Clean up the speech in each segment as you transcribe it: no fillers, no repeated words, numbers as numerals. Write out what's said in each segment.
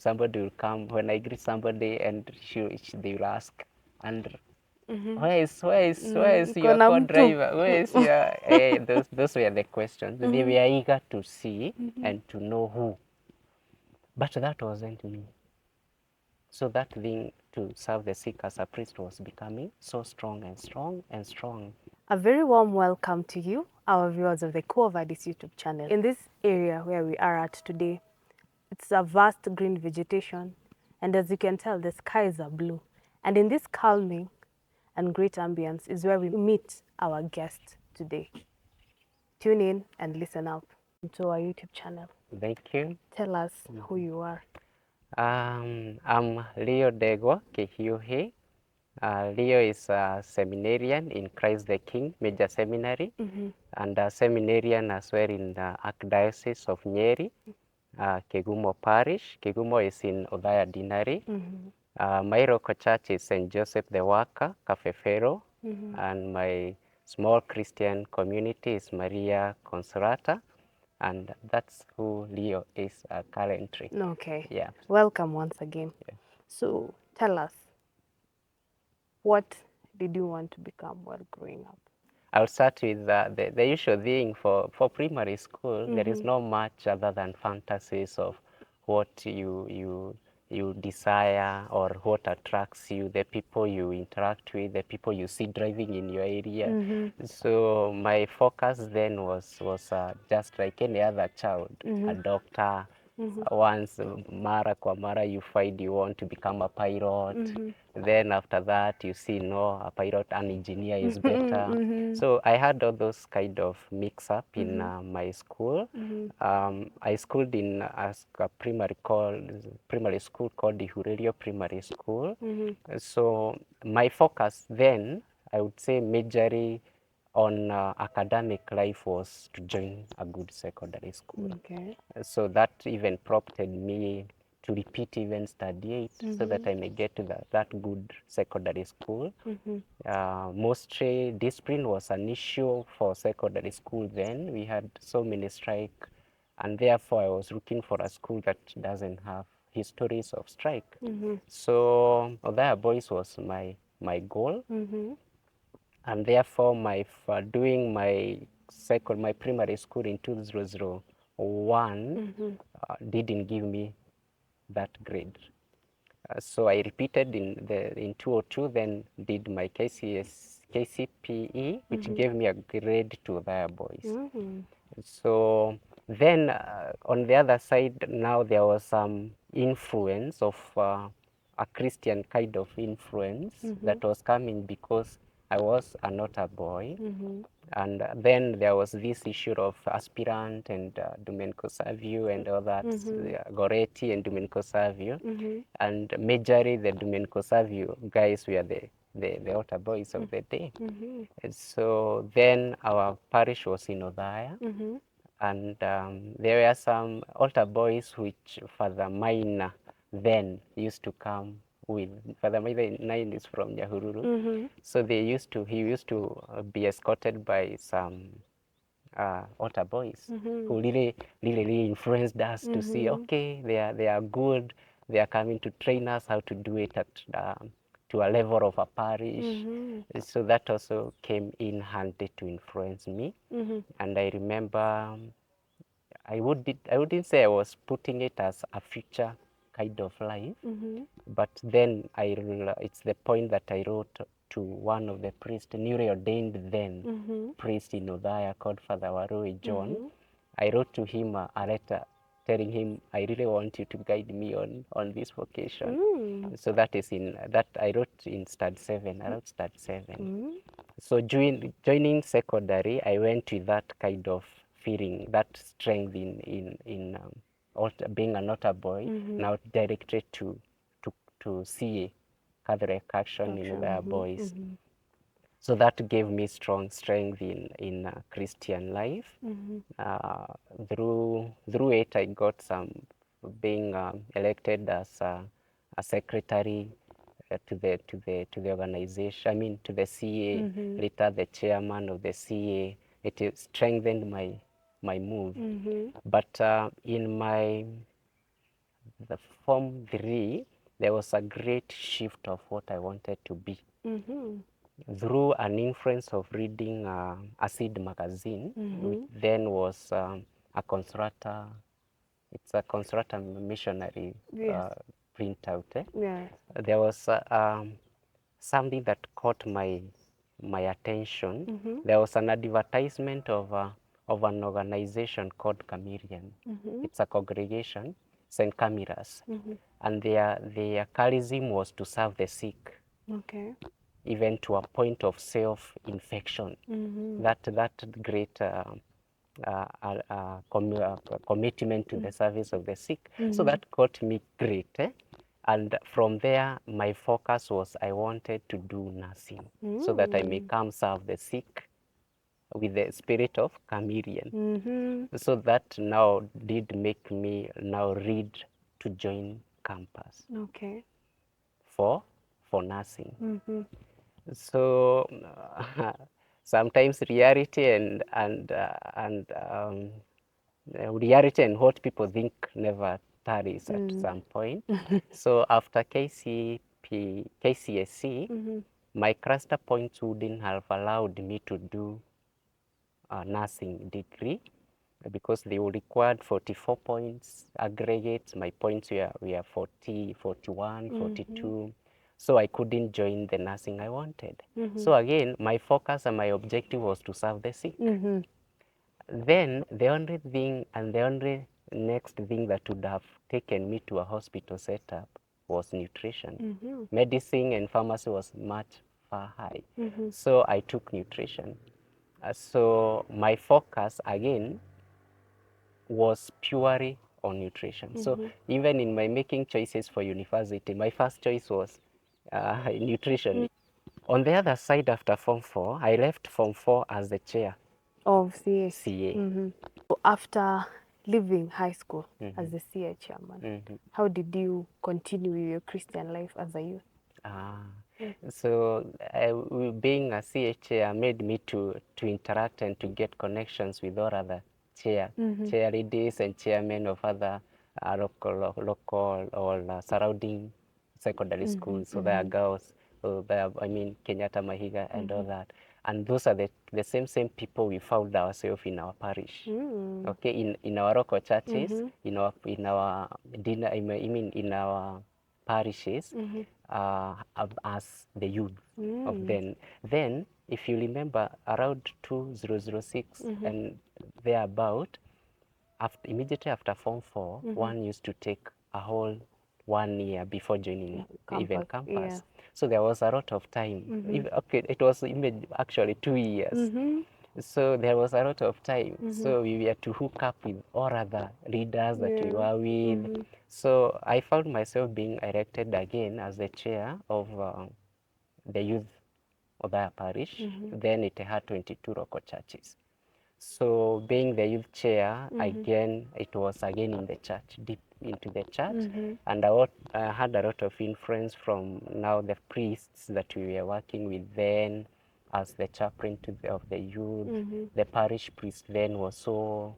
somebody will come, when I greet somebody and they will ask, and where is your Kuna mtu. co-driver? Where is your, those were the questions. They were eager to see and to know who. But that wasn't me. So that thing to serve the sick as a priest was becoming so strong and strong and strong. A very warm welcome to you, our viewers of the Quo Vadis YouTube channel. In this area where we are at today, it's a vast green vegetation, and as you can tell, the skies are blue. And in this calming and great ambience is where we meet our guest today. Tune in and listen up to our YouTube channel. Thank you. Tell us who you are. I'm Leo Ndegwa Kehiuhi. Leo is a seminarian in Christ the King Major Seminary, and a seminarian as well in the Archdiocese of Nyeri, Kegumo Parish. Kegumo is in Othaya Dinari. My local church is St. Joseph the Worker, Cafefero, and my small Christian community is Maria Consolata, and that's who Leo is currently. Okay. Yeah. Welcome once again. Yeah. So tell us, what did you want to become while growing up? I'll start with the usual thing for primary school. There is not much other than fantasies of what you desire or what attracts you, the people you interact with, the people you see driving in your area. So my focus then was just like any other child, a doctor. Once mara kwa mara you find you want to become a pilot. Then after that you see no, a pilot, an engineer is better. So I had all those kind of mix up in my school. I schooled in a primary school called the Hurerio Primary School. So my focus then, I would say majorly on academic life, was to join a good secondary school. Okay. So that even prompted me to repeat even study 8 so that I may get to that good secondary school. Mostly discipline was an issue for secondary school then. We had so many strike, and therefore I was looking for a school that doesn't have histories of strike. So Othaya Boys was my goal. And therefore doing my primary school in 2001 didn't give me that grade. So I repeated in 202, then did my KCPE, which gave me a grade to Othaya Boys. So then on the other side, now there was some influence of a Christian kind of influence that was coming because I was a nota boy. And then there was this issue of aspirant and Domenico Savio and all that, Goretti and Domenico Savio. And majorly the Domenico Savio guys were the altar boys of the day. And so then our parish was in Othaya. And there were some altar boys which Father Maina then used to come with. Father Maina is from Nyahururu. So he used to be escorted by some altar boys who really influenced us to see, okay, they are good. They are coming to train us how to do it at to a level of a parish. So that also came in handy to influence me. And I remember I wouldn't say I was putting it as a future kind of life, but then it's the point that I wrote to one of the priests, newly ordained then priest in Othaya called Father Warui John. I wrote to him a letter telling him, I really want you to guide me on this vocation. So that is that I wrote in Stud 7. I wrote Stud 7. So joining secondary, I went with that kind of feeling, that strength in being an altar boy, now directed to CA, Catholic Action in Othaya Boys. So that gave me strong strength in Christian life. Through it, I got being elected as a secretary to the organization. I mean, to the CA. Later, the chairman of the CA. It strengthened my move. But in the Form 3, there was a great shift of what I wanted to be. Through an influence of reading a seed magazine, which then was a Consolata, it's a Consolata missionary printout. There was something that caught my attention. There was an advertisement of an organization called Chameleon. It's a congregation, St. Camilas, and their charism was to serve the sick, even to a point of self-infection. That great commitment to the service of the sick. So that caught me great. And from there, my focus was I wanted to do nursing so that I may come serve the sick with the spirit of chameleon. So that now did make me now read to join campus for nursing. So sometimes reality reality and what people think never tallies at some point. So after KCSE, my cluster points wouldn't have allowed me to do a nursing degree because they would require 44 points aggregates. My points were 40, 41, 42. So I couldn't join the nursing I wanted. So again, my focus and my objective was to serve the sick. Then the only thing and the only next thing that would have taken me to a hospital setup was nutrition. Medicine and pharmacy was much far high. So I took nutrition. So my focus again was purely on nutrition. So even in my making choices for university, my first choice was nutrition. On the other side, after Form 4, I left Form 4 as the chair of CA. CA. So after leaving high school as the CA chairman, how did you continue your Christian life as a youth? So being a CA chair made me to interact and to get connections with all other chair ladies and chairmen of other local or surrounding secondary schools. So there are girls, so there are, I mean, Kenyatta, Mahiga, and all that. And those are the same people we found ourselves in our parish. Okay, in our local churches, in our dinner, I mean, in our parishes, as the youth of then. Then, if you remember, around 2006 and thereabout, immediately after Form 4, one used to take a whole 1 year before joining even campus. So there was a lot of time. Okay, it was actually 2 years. So there was a lot of time. So we were to hook up with all other leaders that we were with. So I found myself being elected again as the chair of the youth of our parish. Then it had 22 local churches. So being the youth chair, again, it was again in the church, deep into the church. And I had a lot of influence from now the priests that we were working with then as the chaplain of the youth. The parish priest then was so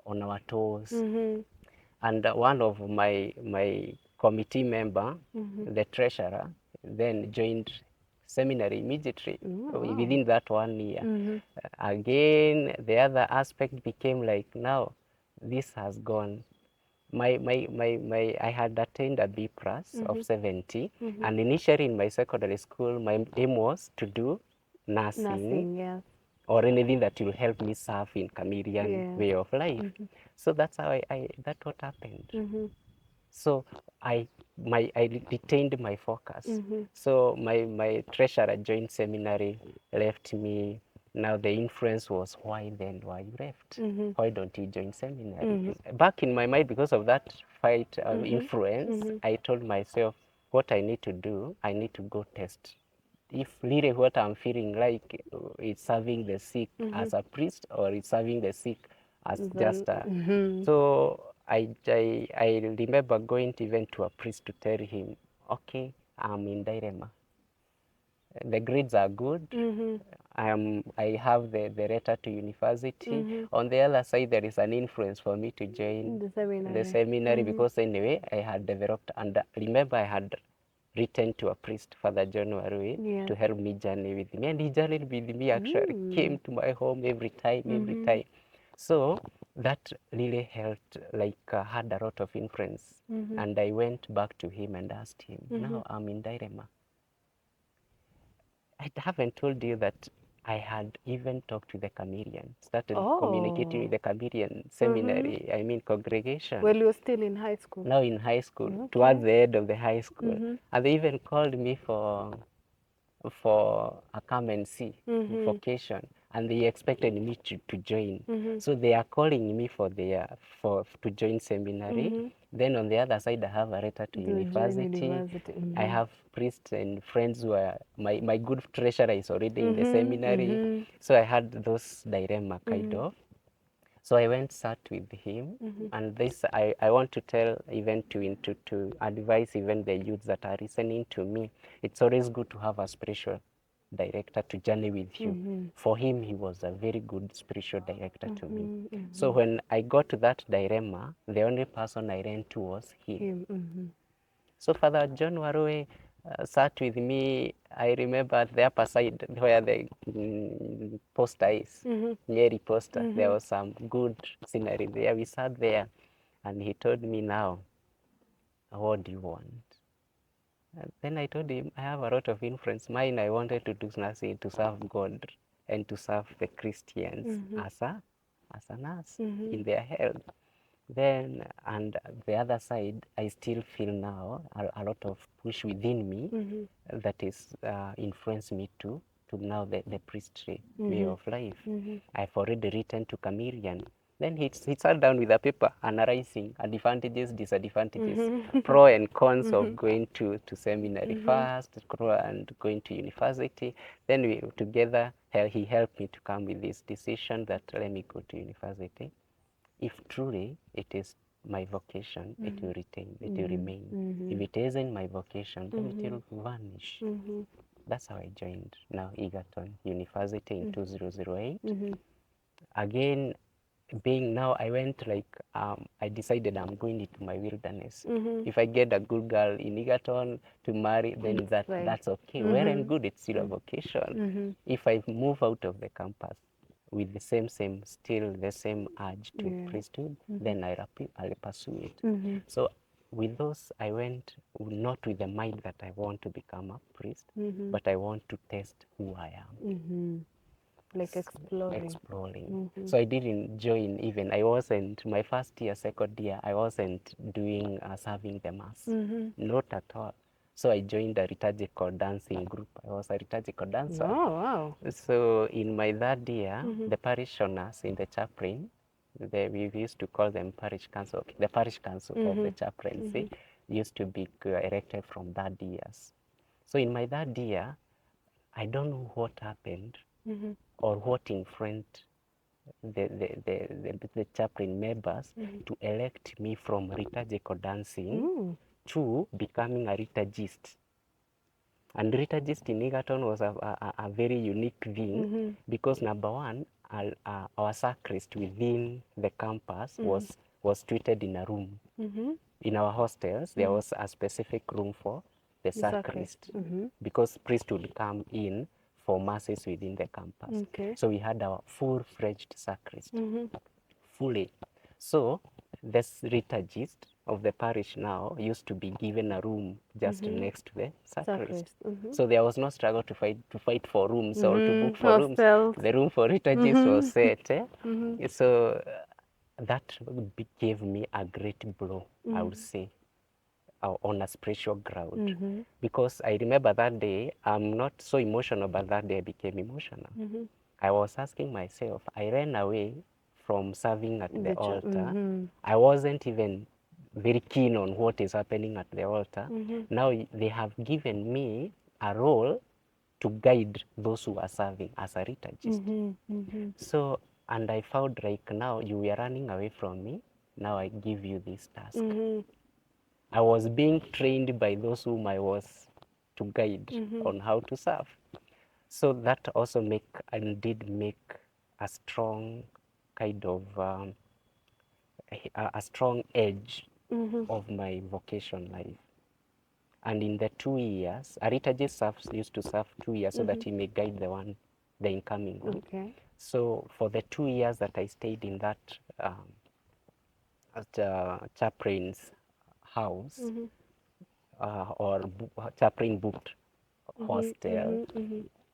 on our toes. And one of my committee member, the treasurer, then joined seminary immediately within that 1 year. Again, the other aspect became like, now this has gone. I had attained a B plus of 70, and initially in my secondary school, my aim was to do nursing or anything that will help me serve in chameleon way of life. So that's how that's what happened. So I retained my focus. So my treasurer joined seminary, left me. Now the influence was, why you left? Why don't you join seminary? Back in my mind, because of that fight of influence, I told myself, what I need to do, I need to go test if really what I'm feeling like is serving the sick as a priest or is serving the sick as just a... So I remember going even to a priest to tell him, okay, I'm in dilemma. The grades are good. I have the letter to university. On the other side, there is an influence for me to join the seminary because anyway, I had developed, and remember I had written to a priest, Father John Warui, to help me journey with me. And he journeyed with me, actually came to my home every time. So that really helped, like had a lot of influence. And I went back to him and asked him, now I'm in dilemma. I haven't told you that I had even talked to the chameleon, started communicating with the chameleon seminary, I mean congregation. Well, you were still in high school. Now in high school, towards the end of the high school. And they even called me for a come and see vocation, and they expected me to join. So they are calling me for to join seminary. Then on the other side, I have a letter to university. I have priests and friends who are my good treasurer is already in the seminary. So I had those dilemma kind of. So I went sat with him, and this I want to tell even to advise even the youths that are listening to me. It's always good to have a spiritual director to journey with you. For him, he was a very good spiritual director to me. So when I got to that dilemma, the only person I ran to was him. So Father John Warui sat with me. I remember at the upper side where the poster is, Nyeri poster, there was some good scenery there. We sat there and he told me, now, what do you want? And then I told him, I have a lot of influence. Mine, I wanted to do nothing, to serve God and to serve the Christians as a nurse in their health. Then, and the other side, I still feel now a lot of push within me that is influenced me to now the priestly way of life. I've already written to chameleon. Then he sat down with a paper analyzing advantages, disadvantages, pro and cons of going to seminary first, and going to university. Then we together, he helped me to come with this decision that let me go to university. If truly it is my vocation, it will retain, it will remain. If it isn't my vocation, then it will vanish. That's how I joined now Egerton University in 2008. Again, being now, I went like, I decided I'm going into my wilderness. If I get a good girl in Egerton to marry, then that's okay. Well and good, it's still a vocation. If I move out of the campus, with the still the same urge to priesthood, then I'll pursue it. So with those, I went not with the mind that I want to become a priest, but I want to test who I am. Like exploring. So I didn't join even, I wasn't, my first year, second year, I wasn't doing serving the mass, not at all. So I joined a liturgical dancing group. I was a liturgical dancer. Oh, wow. So in my third year, the parishioners in the chaplain, we used to call them parish council, the parish council of the chaplaincy used to be elected from third years. So in my third year, I don't know what happened or what influenced the chaplain members to elect me from liturgical dancing to becoming a liturgist. And liturgist in Egerton was a very unique thing because number one, our sacrist within the campus was treated in a room. In our hostels, there was a specific room for the sacrist because priest would come in for masses within the campus. So we had our full-fledged sacrist, fully. So this liturgist of the parish now used to be given a room just next to the sacrist. So there was no struggle to fight for rooms or to book for rooms. The room for liturgist was set. So that gave me a great blow, I would say, on a spiritual ground. Because I remember that day, I'm not so emotional, but that day I became emotional. I was asking myself, I ran away from serving at the altar. I wasn't even very keen on what is happening at the altar. Now they have given me a role to guide those who are serving as a liturgist. So, and I found like, now you were running away from me, now I give you this task. I was being trained by those whom I was to guide on how to serve. So that also did make a strong kind of a strong edge of my vocation life. And in the 2 years, a liturgist used to serve 2 years so that he may guide the incoming one. Okay. So for the 2 years that I stayed in that chaplain's house or chaplain booked hostel,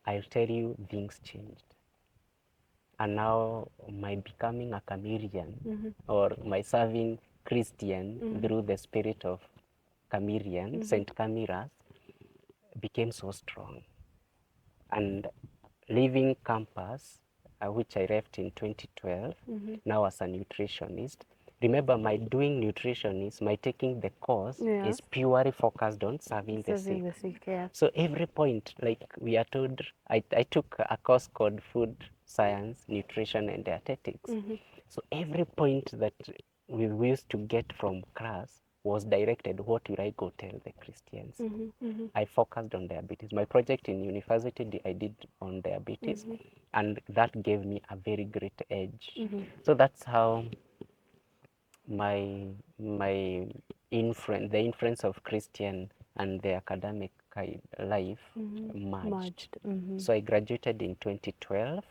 I'll tell you things changed. And now my becoming a chameleon or my serving Christian through the spirit of chameleon, Saint Camillus, became so strong. And leaving campus, which I left in 2012, now as a nutritionist. Remember, my doing nutritionist, my taking the course Yes. is purely focused on serving the Serving sick. the sick, yeah. So every point, like we are told, I took a course called Food Science, Nutrition and Dietetics. So every point that we used to get from class was directed, what will I go tell the Christians? I focused on diabetes. My project in university I did on diabetes, and that gave me a very great edge. So that's how my influence, the influence of Christian and the academic life merged. So I graduated in 2012.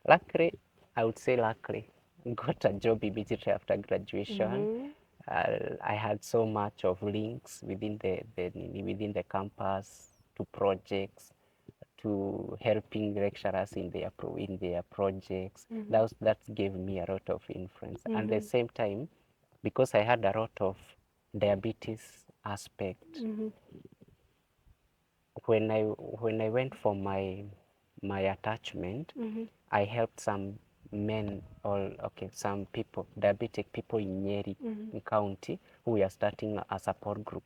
Luckily, I would say luckily, got a job immediately after graduation. I had so much of links within within the campus to projects, to helping lecturers in their projects. That gave me a lot of influence. And at the same time, because I had a lot of diabetes aspect, when I went for my attachment, I helped some men some people, diabetic people in Nyeri County, who were starting a support group.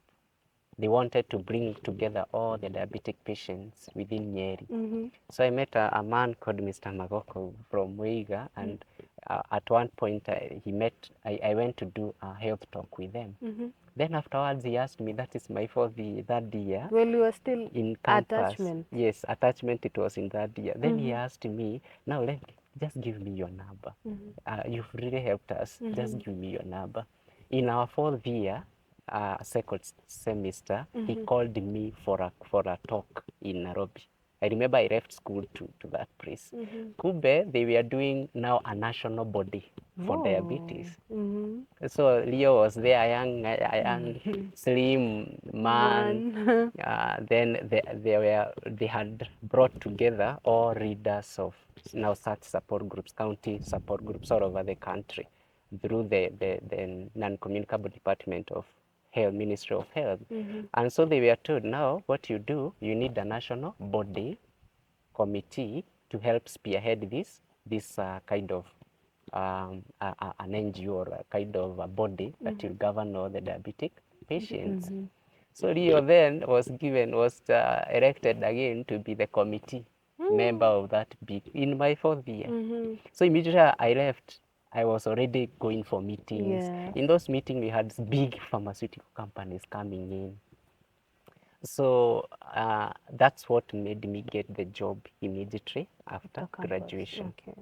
They wanted to bring together all the diabetic patients within Nyeri. So I met a man called Mr. Magoko from Weiga, and at one point I went to do a health talk with them. Then afterwards he asked me, that is my third year. Well, you were still In campus. attachment. Yes, attachment, it was in that year. Then he asked me, now just give me your number. You've really helped us. Just give me your number. In our 4th year, second semester, he called me for a talk in Nairobi. I remember I left school to that place. Kube, they were doing now a national body for diabetes. So Leo was there, a young slim man. Then they had brought together all leaders of now such support groups, county support groups all over the country, through the non-communicable department of Health, Ministry of Health. And so they were told, now what you do, you need a national body committee to help spearhead this kind of an NGO or a kind of a body that will govern all the diabetic patients. So Rio then was elected again to be the committee member of that big in my 4th year. So immediately I left, I was already going for meetings. Yeah. In those meetings, we had big pharmaceutical companies coming in. So that's what made me get the job immediately after graduation. Okay.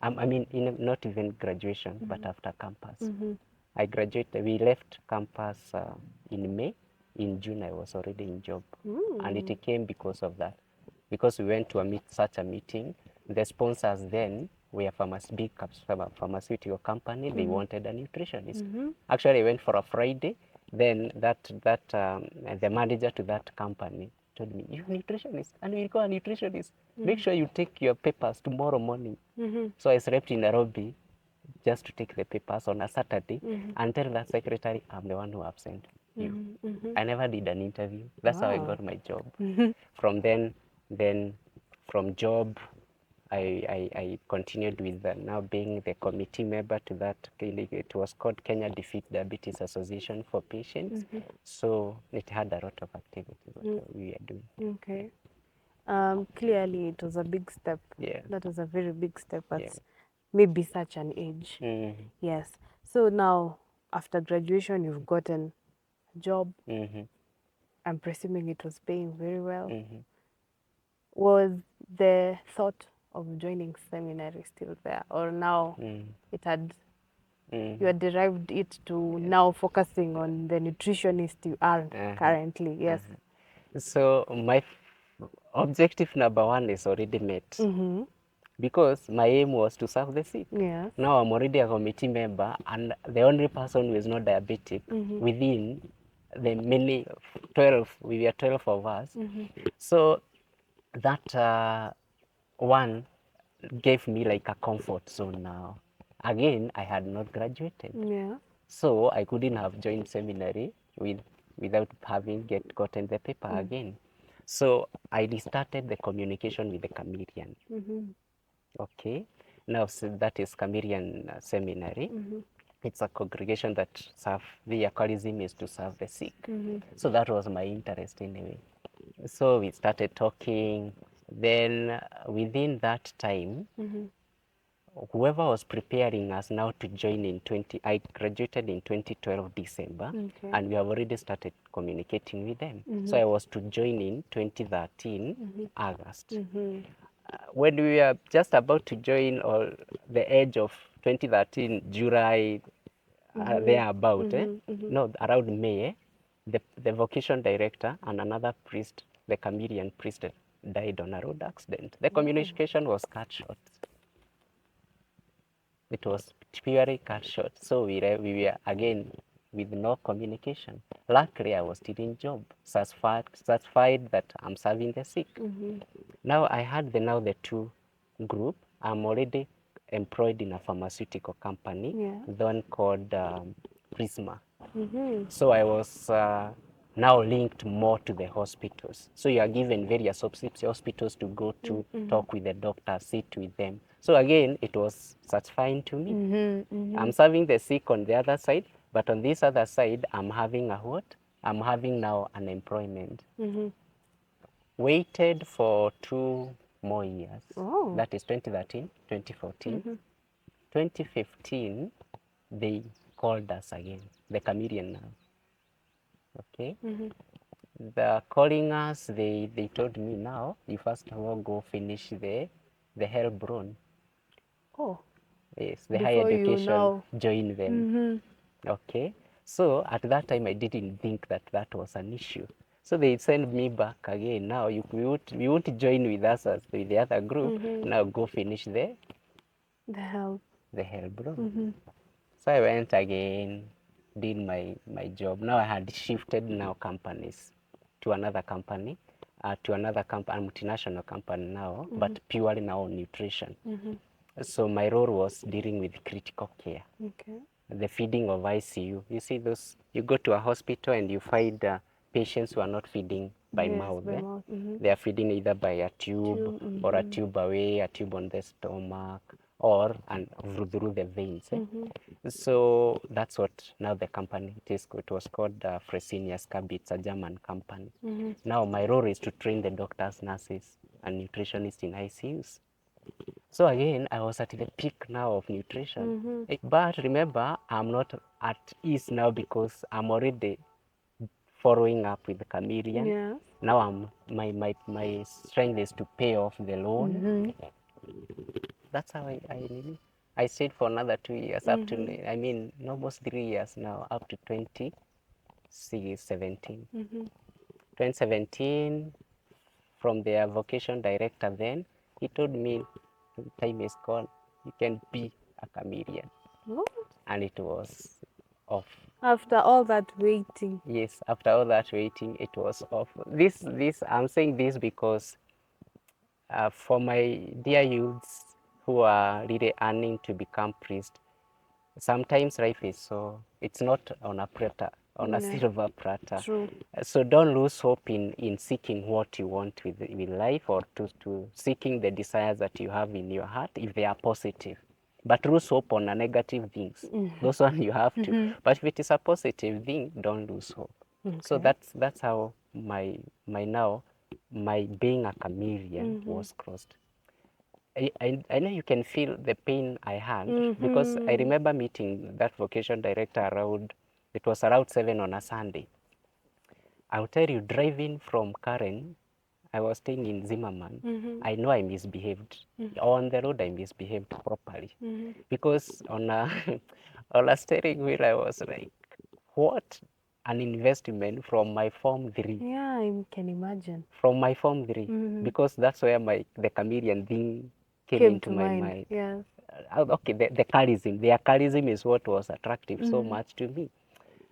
I mean, not even graduation, but after campus. I graduated, we left campus in May. In June, I was already in job. And it came because of that. Because we went to such a meeting, the sponsors then were big pharmaceutical company. They wanted a nutritionist. Actually, I went for a Friday. Then the manager to that company told me, you're a nutritionist, and we'll call a nutritionist. Make sure you take your papers tomorrow morning. So I slept in Nairobi just to take the papers on a Saturday and tell the secretary, I'm the one who have sent you. I never did an interview. That's how I got my job. From then from job, I continued with now being the committee member to that. It was called Kenya Defeat Diabetes Association for Patients. So it had a lot of activities that we are doing. Okay. Clearly, it was a big step. Yeah. That was a very big step at Yeah. maybe such an age. Yes. So now, after graduation, you've gotten a job. I'm presuming it was paying very well. Was the thought of joining seminary still there, or now it had you had derived it to now focusing on the nutritionist you are currently? Yes. So my objective number one is already met. Because my aim was to serve the sick. Yes. Now I'm already a committee member, and the only person who is not diabetic within the many 12, we were 12 of us. So that one gave me like a comfort zone now. Again, I had not graduated. Yeah. So I couldn't have joined seminary without having gotten the paper again. So I restarted the communication with the chameleon. Okay, now so that is Chameleon Seminary. It's a congregation that serve, the alcoholism is to serve the sick. So that was my interest anyway. So we started talking. Then within that time, whoever was preparing us now to join in I graduated in 2012 December, and we have already started communicating with them. So I was to join in 2013 August. When we were just about to join, or the age of 2013 July, thereabout, no, around May, the vocation director and another priest, the chameleon priest, died on a road accident. The communication was cut short. It was purely cut short. So we were again with no communication. Luckily, I was still in job, satisfied that I'm serving the sick. Now I had the two group. I'm already employed in a pharmaceutical company, the one called Prisma. So I was now linked more to the hospitals. So you are given various hospitals to go to, talk with the doctor, sit with them. So again, it was satisfying to me. I'm serving the sick on the other side, but on this other side, I'm having a what? I'm having now an employment. Waited for 2 more years. That is 2013, 2014. 2015, they called us again, the chameleon now. Okay. The calling us, they told me now, you first of all go finish the Hellbron. Oh. Yes, the higher education, join them. Okay. So at that time, I didn't think that that was an issue. So they sent me back again. Now you won't join with us as with the other group. Now go finish the Hellbron. So I went again, did my job. Now I had shifted now companies to another company, a multinational company now, but purely now on nutrition. So my role was dealing with critical care. The feeding of ICU. You see those, you go to a hospital and you find patients who are not feeding by mouth. They are feeding either by a tube or a tube away, a tube on the stomach, or through the veins. So that's what now the company it is. It was called Fresenius Kabi. It's a German company. Now my role is to train the doctors, nurses, and nutritionists in ICUs. So again, I was at the peak now of nutrition. But remember, I'm not at ease now because I'm already following up with the chameleon. Now my strength is to pay off the loan. That's how I stayed for another 2 years, up to, I mean, almost 3 years now, up to 2017. 2017, from their vocation director then, he told me, time is gone, you can be a chameleon. And it was off. After all that waiting. Yes, after all that waiting, it was off. I'm saying this because for my dear youths who are really earning to become priests, sometimes life is so, it's not on a platter, on a silver platter. True. So don't lose hope in seeking what you want with life, or to seeking the desires that you have in your heart if they are positive. But lose hope on a negative things. Those one you have to. But if it is a positive thing, don't lose hope. So that's how my being a chameleon was crossed. I know you can feel the pain I had because I remember meeting that vocation director it was around 7 on a Sunday. I'll tell you, driving from Karen, I was staying in Zimmerman, I know I misbehaved. On the road, I misbehaved properly. Because on a, on a steering wheel, I was like, what an investment from my Form 3. Yeah, I can imagine. From my Form 3. Because that's where the chameleon thing came into my mind. Yes. Okay, the charism. Their charism is what was attractive so much to me.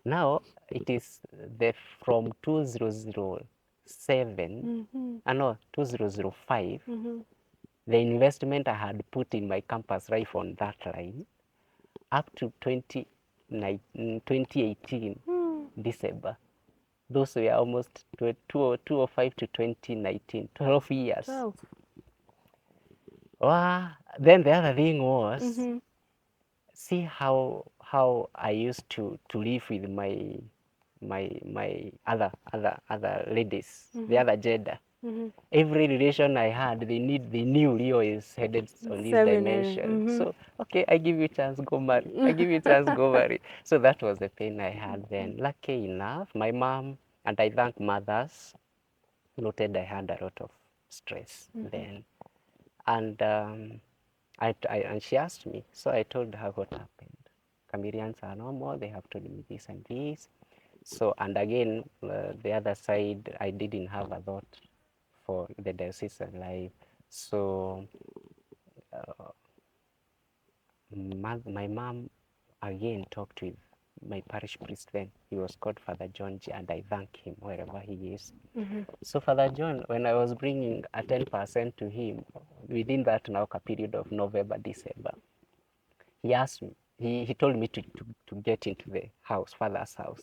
Now, it is from 2007, no, 2005, the investment I had put in my campus life on that line, up to 2018, December. Those were almost 2005 to 2019, 12 years. 12. Then the other thing was, see how I used to live with my other ladies, the other gender. Every relation I had, they knew Leo is headed on this Seminary. dimension. So okay, I give you a chance, go marry. I give you a chance, go marry. So that was the pain I had then. Lucky enough, my mom, and I thank mothers, noted I had a lot of stress then. And and she asked me, so I told her what happened. Chameleons are normal, they have told me this and this. So, and again, the other side, I didn't have a thought for the diocesan life. So, my mom again talked with my parish priest then. He was called Father John, and I thank him wherever he is. So Father John, when I was bringing a 10% to him, within that now period of November, December, he asked me, he told me to get into the house, Father's house.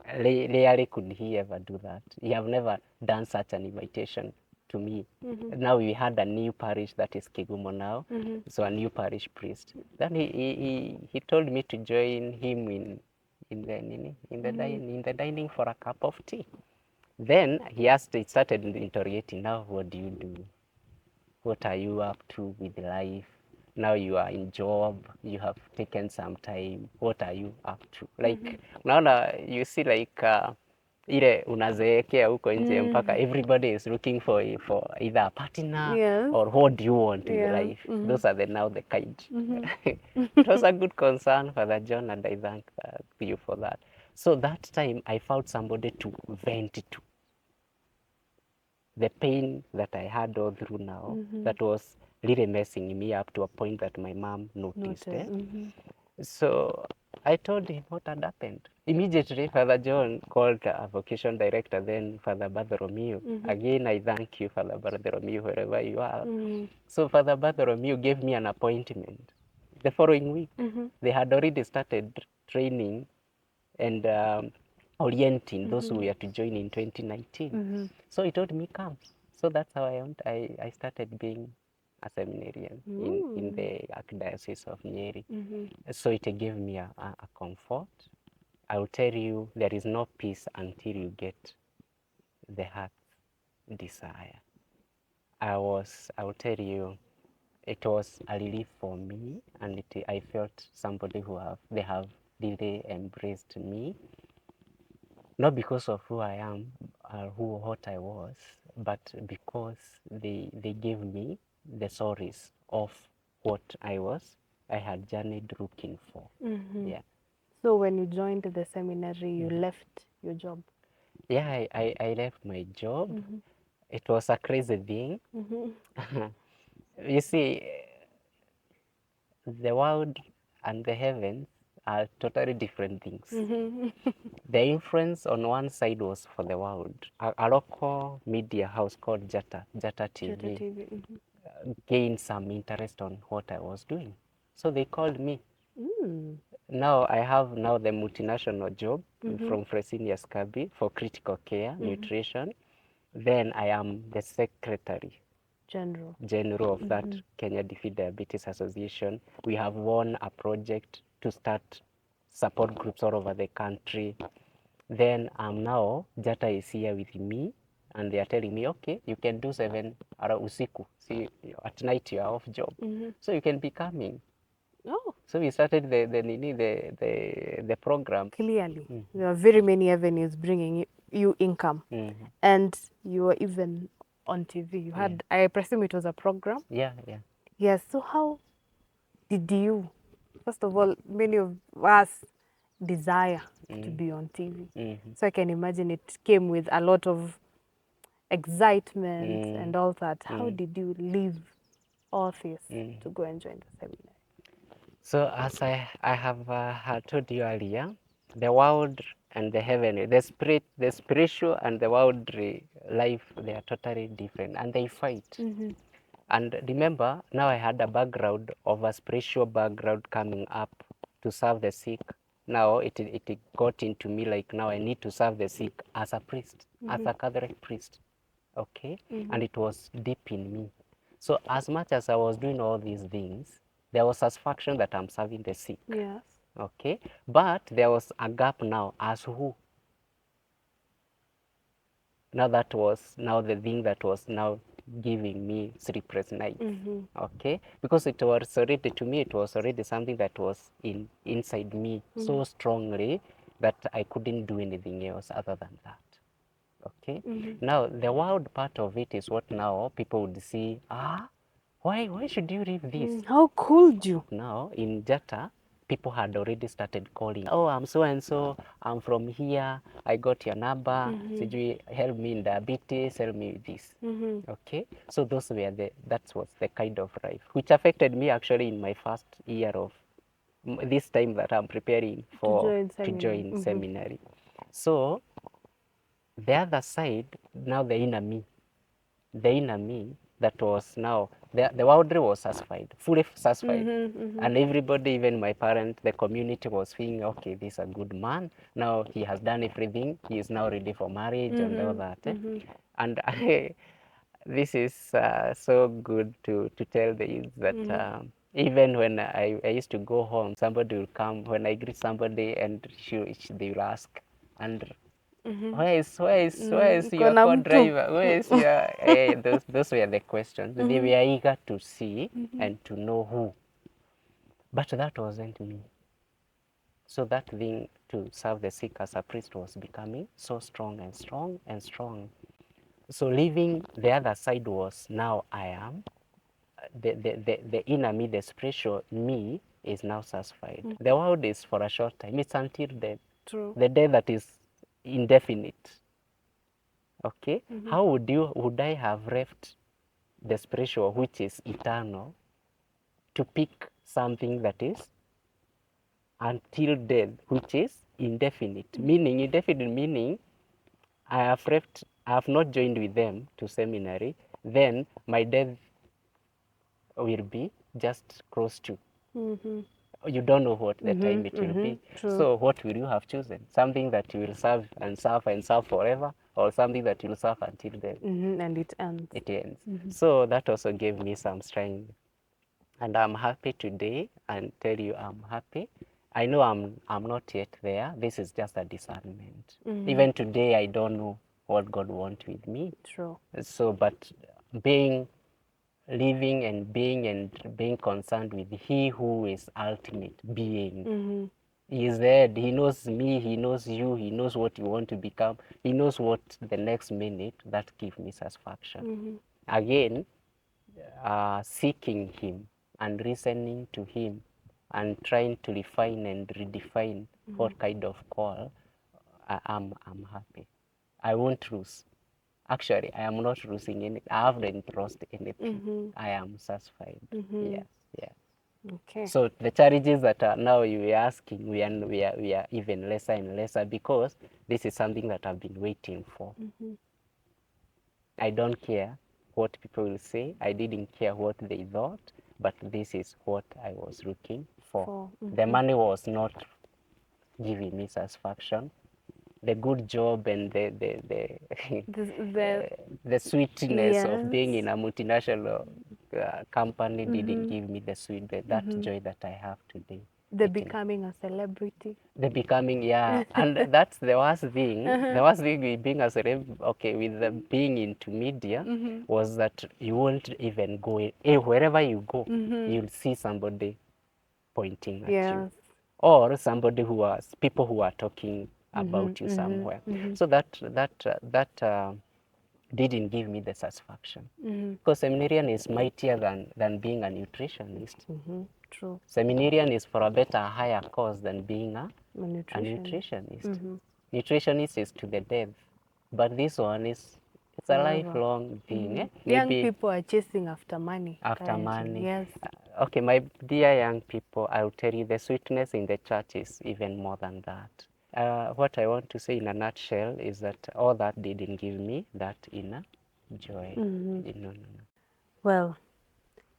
Rarely could he ever do that. He have never done such an invitation to me. Now we had a new parish, that is Kigumo now, so a new parish priest. Then he told me to join him in the dining for a cup of tea. Then he started interrogating, now what do you do? What are you up to with life? Now you are in job, you have taken some time, what are you up to? Like, unaona, you see like ile unazeekea huko nje mpaka everybody is looking for either a partner. Yes. Or what do you want in life? Those are now the kind. It was a good concern, Father John, and I thank you for that. So that time I found somebody to vent to. The pain that I had all through now, that was really messing me up to a point that my mom noticed. So I told him what had happened. Immediately, Father John called a vocation director, then Father Bartholomew. Again, I thank you, Father Bartholomew, wherever you are. So Father Bartholomew gave me an appointment. The following week, they had already started training and orienting those who were to join in 2019. So he told me, come. So that's how I started being a seminarian in the Archdiocese of Nyeri. So it gave me a comfort. I will tell you, there is no peace until you get the heart's desire. I will tell you, it was a relief for me, and I felt somebody they have really embraced me. Not because of who I am or what I was, but because they gave me the stories of what I had journeyed looking for. Yeah. So when you joined the seminary, you left your job? Yeah, I left my job. It was a crazy thing. You see, the world and the heavens are totally different things. The influence on one side was for the world. A local media house called Jata TV, gained some interest on what I was doing. So they called me. Now I have the multinational job from Fresenius Kabi for critical care, nutrition. Then I am the secretary general of that Kenya Defeat Diabetes Association. We have won a project to start support groups all over the country. Then now Jata is here with me, and they are telling me, okay, you can do 7 usiku. See, at night you are off job, so you can be coming. Oh. So we started the program. Clearly, there are very many avenues bringing you income, and you are even on TV. You had, I presume it was a program. Yeah, yeah. Yes. So how did you, first of all, many of us desire to be on TV. So I can imagine it came with a lot of excitement and all that. How did you leave all this to go and join the seminary? So as I have had told you earlier, the world and the heaven, the spirit, the spiritual and the worldly life, they are totally different and they fight. And remember, now I had a background of a spiritual background coming up to serve the sick. Now it got into me like now I need to serve the sick as a priest, as a Catholic priest. Okay? And it was deep in me. So as much as I was doing all these things, there was satisfaction that I'm serving the sick. Yes. Okay? But there was a gap now as who? Now that was now the thing that was now giving me sleepless nights. Okay? Because it was already, to me, it was already something that was inside me so strongly that I couldn't do anything else other than that. Okay? Now, the world part of it is what now people would see, why should you leave this? How could you? Now, in Jata, people had already started calling, oh, I'm so and so, I'm from here, I got your number, sijui, help me in diabetes, help me with this. Okay? So those were that was the kind of life, which affected me actually in my first year of this time that I'm preparing to join seminary. So the other side, now the inner me that was now, the worldly was satisfied, fully satisfied. And everybody, even my parents, the community was feeling, okay, this is a good man. Now he has done everything. He is now ready for marriage and all that. And this is so good to tell the youth that even when I used to go home, somebody will come, when I greet somebody and they will ask, and where is your Kuna co-driver? Where is your those were the questions. They were eager to see and to know who. But that wasn't me. So that thing to serve the sick as a priest was becoming so strong and strong and strong. So leaving the other side was now I am. The inner me, the spiritual me is now satisfied. The world is for a short time. It's until death. True. The death that is indefinite. Okay? How would I have left the spiritual, which is eternal, to pick something that is until death, which is indefinite? Meaning, indefinite meaning I have not joined with them to seminary, then my death will be just close to. You don't know what the time it will be. True. So what will you have chosen? Something that you will serve and serve and serve forever, or something that you will serve until death? And it ends. It ends. So that also gave me some strength. And I'm happy today and tell you I'm happy. I know I'm not yet there. This is just a discernment. Even today, I don't know what God wants with me. True. So, but living and being concerned with He who is ultimate being. He is there. He knows me. He knows you. He knows what you want to become. He knows what the next minute that gives me satisfaction. Again, seeking Him and listening to Him and trying to refine and redefine what kind of call I'm happy. I won't lose. Actually, I am not losing anything. I haven't lost anything. I am satisfied. Yes, yes. Okay. So the challenges that are now you are asking, we are even lesser and lesser because this is something that I've been waiting for. I don't care what people will say. I didn't care what they thought, but this is what I was looking for. The money was not giving me satisfaction. The good job and the sweetness of being in a multinational company didn't give me that joy that I have today. The becoming a celebrity. The becoming, yeah, and that's the worst thing. The worst thing with being a celeb, okay, with the being into media, was that you won't even go wherever you go, you'll see somebody pointing at you, or somebody people who are talking about you somewhere. So that didn't give me the satisfaction. Because seminarian is mightier than being a nutritionist. True. Seminarian is for a better, higher cause than being a Nutrition. nutritionist. Nutritionist is to the death, but this one is it's a Forever. lifelong thing. Eh? Young Maybe people are chasing after money. after currently. money. Yes. Okay, my dear young people, I'll tell you the sweetness in the church is even more than that. What I want to say in a nutshell is that all that didn't give me that inner joy. No. Well,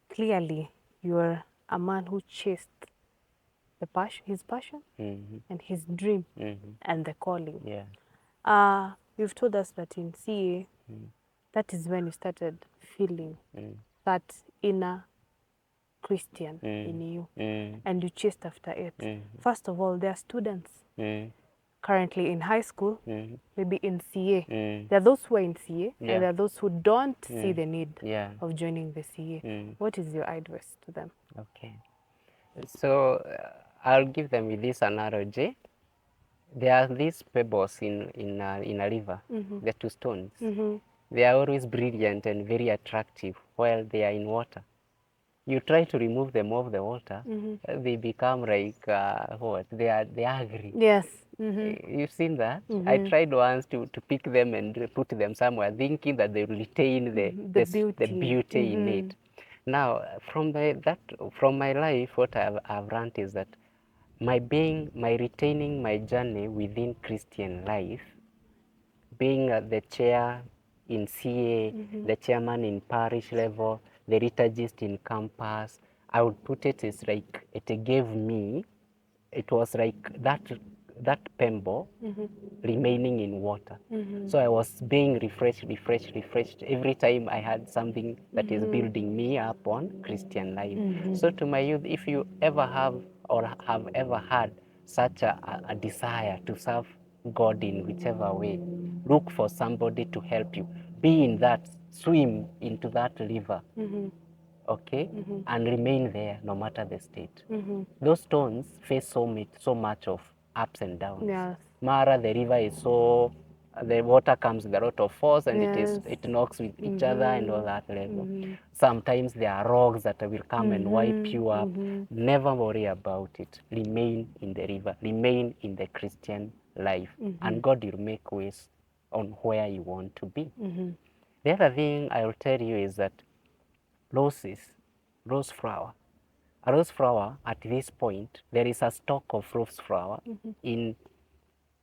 clearly you're a man who chased his passion and his dream and the calling. Yeah. You've told us that in CA, that is when you started feeling that inner Christian in you, and you chased after it. First of all, there are students currently in high school, maybe in CA. There are those who are in CA, Yeah. and there are those who don't see the need Yeah. of joining the CA. What is your advice to them? Okay. So I'll give them with this analogy. There are these pebbles in a river, the two stones. They are always brilliant and very attractive while they are in water. You try to remove them off the water, they become like what? They are ugly. Yes. You've seen that? I tried once to pick them and put them somewhere, thinking that they will retain the beauty in it. Now, from my life, what I've learned is that my retaining my journey within Christian life, being the chair in CA, the chairman in parish level, the liturgist in campus, I would put it as like it gave me, it was like that pebble remaining in water. So I was being refreshed every time I had something that is building me up on Christian life. So to my youth, if you ever have or have ever had such a desire to serve God in whichever way, look for somebody to help you. Be in that, swim into that river, okay, and remain there no matter the state. Those stones face so much of ups and downs. Yes. Mara, the river is so, the water comes with a lot of force and Yes. it knocks with each other and all that level. Sometimes there are rocks that will come and wipe you up. Never worry about it. Remain in the river. Remain in the Christian life. And God will make ways on where you want to be. The other thing I will tell you is that rose flower. A rose flower, at this point, there is a stock of rose flower in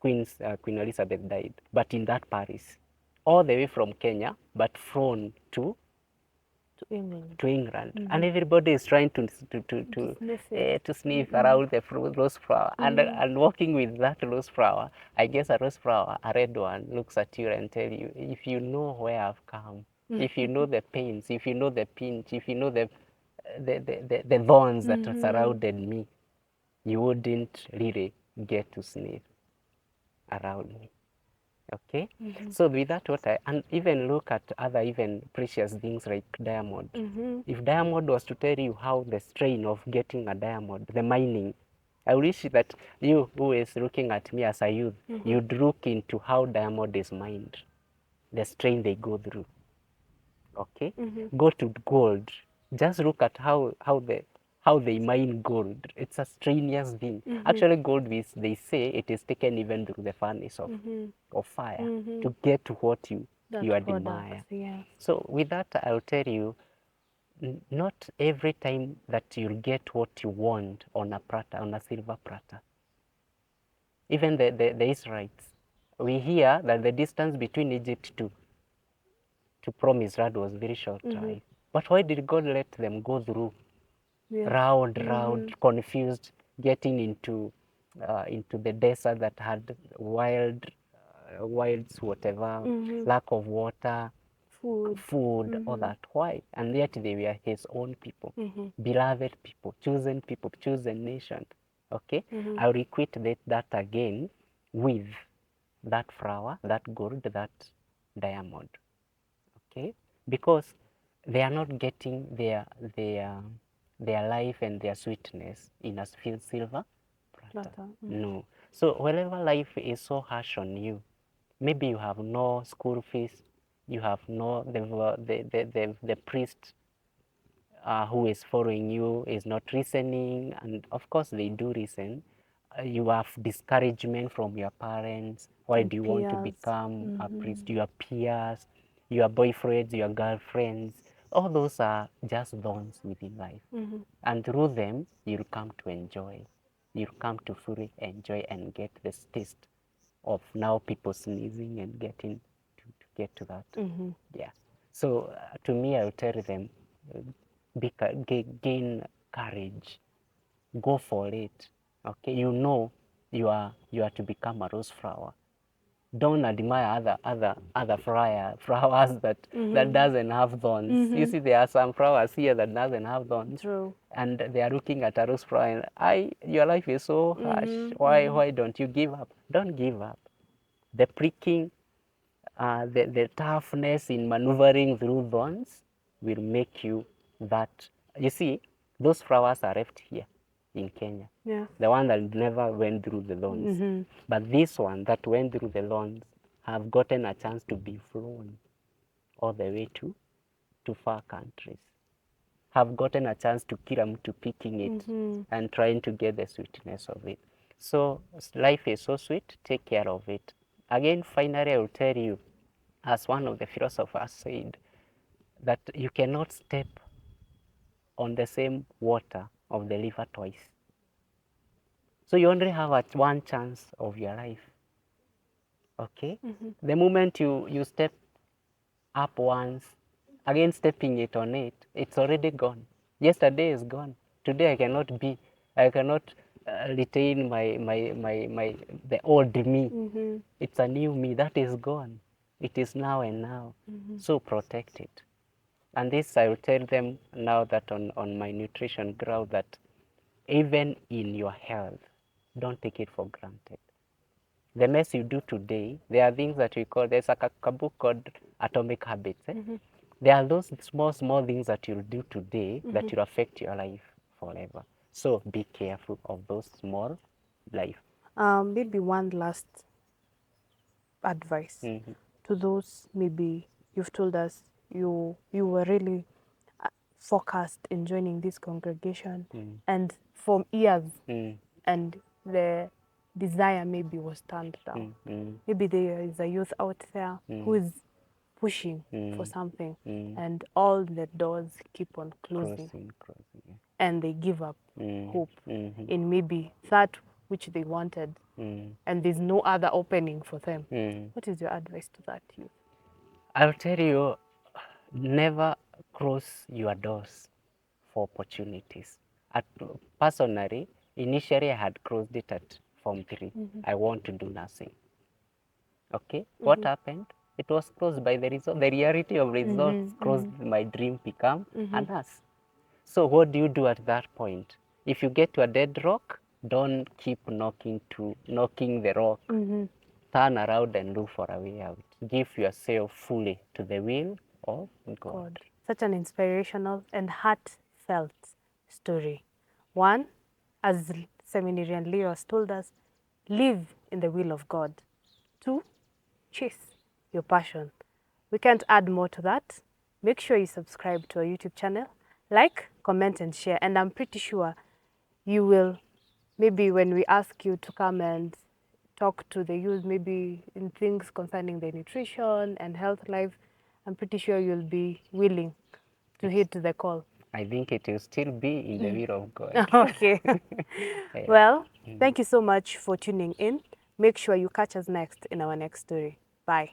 Queen Elizabeth died, but in that parish, all the way from Kenya, but flown to England. And everybody is trying to sniff around the rose flower. And walking with that rose flower, I guess a rose flower, a red one, looks at you and tell you, if you know where I've come, if you know the pains, if you know the pinch, if you know the thorns that surrounded me, you wouldn't really get to sniff around me. Okay, so with that, and even look at other even precious things like diamond. If diamond was to tell you how the strain of getting a diamond, the mining, I wish that you who is looking at me as a youth, you'd look into how diamond is mined, the strain they go through. Okay, go to gold. Just look at how they mine gold. It's a strenuous thing. Actually, gold they say it is taken even through the furnace of fire to get to what you admire. Yeah. So with that, I'll tell you, not every time that you'll get what you want on a platter, on a silver platter. Even the Israelites, we hear that the distance between Egypt to promised land was very short, right? But why did God let them go through round, confused, getting into the desert that had wilds, whatever, lack of water, food, all that? Why? And yet they were His own people, beloved people, chosen nation. Okay, I'll repeat that again with that flower, that gold, that diamond. Okay, because they are not getting their life and their sweetness in a silver platter. No. So whenever life is so harsh on you, maybe you have no school fees, You have no, the priest who is following you is not listening, and of course they do listen. You have discouragement from your parents. Why And do you want to peers. become a priest? Your peers, your boyfriends, your girlfriends, all those are just thorns within life. And through them, you'll come to enjoy. You'll come to fully enjoy and get this taste of now people sneezing and getting to get to that. Yeah. So to me, I will tell them, gain courage, go for it. Okay, you know you are to become a rose flower. Don't admire other flowers that doesn't have thorns. You see, there are some flowers here that doesn't have thorns. True. And they are looking at a rose flower and your life is so harsh. Why don't you give up? Don't give up. The pricking, the toughness in maneuvering through thorns will make you that. You see, those flowers are left here in Kenya. Yeah. The one that never went through the thorns. But this one that went through the thorns have gotten a chance to be flown all the way to far countries. Have gotten a chance to kill them to picking it and trying to get the sweetness of it. So life is so sweet, take care of it. Again, finally, I will tell you, as one of the philosophers said, that you cannot step on the same water of the river twice. So you only have one chance of your life. Okay? The moment you step up once, again stepping it on it, it's already gone. Yesterday is gone. Today I cannot retain the old me. It's a new me that is gone. It is now and now. So protect it. And this I will tell them now that on my nutrition ground, that even in your health, don't take it for granted. The mess you do today, there are things that we call, there's a book called Atomic Habits. There are those small things that you'll do today that will affect your life forever. So be careful of those small life. Maybe one last advice to those, maybe you've told us you were really focused in joining this congregation and for years and the desire maybe was turned down. Maybe there is a youth out there who is pushing for something and all the doors keep on closing. Yeah. And they give up hope in maybe that which they wanted and there's no other opening for them. What is your advice to that youth? I'll tell you, never close your doors for opportunities. Personally, initially I had closed it at Form 3. I want to do nursing. Okay, what happened? It was closed by the result. The reality of results closed my dream become a nurse. So what do you do at that point? If you get to a dead rock, don't keep knocking the rock. Turn around and look for a way out. Give yourself fully to the will of God. Such an inspirational and heartfelt story. One, as Seminarian Leo has told us, live in the will of God. Two, chase your passion. We can't add more to that. Make sure you subscribe to our YouTube channel, like, comment, and share. And I'm pretty sure you will, maybe when we ask you to come and talk to the youth, maybe in things concerning the nutrition and health life, I'm pretty sure you'll be willing to heed to the call. I think it will still be in the will of God. Okay. Well, thank you so much for tuning in. Make sure you catch us next in our next story. Bye.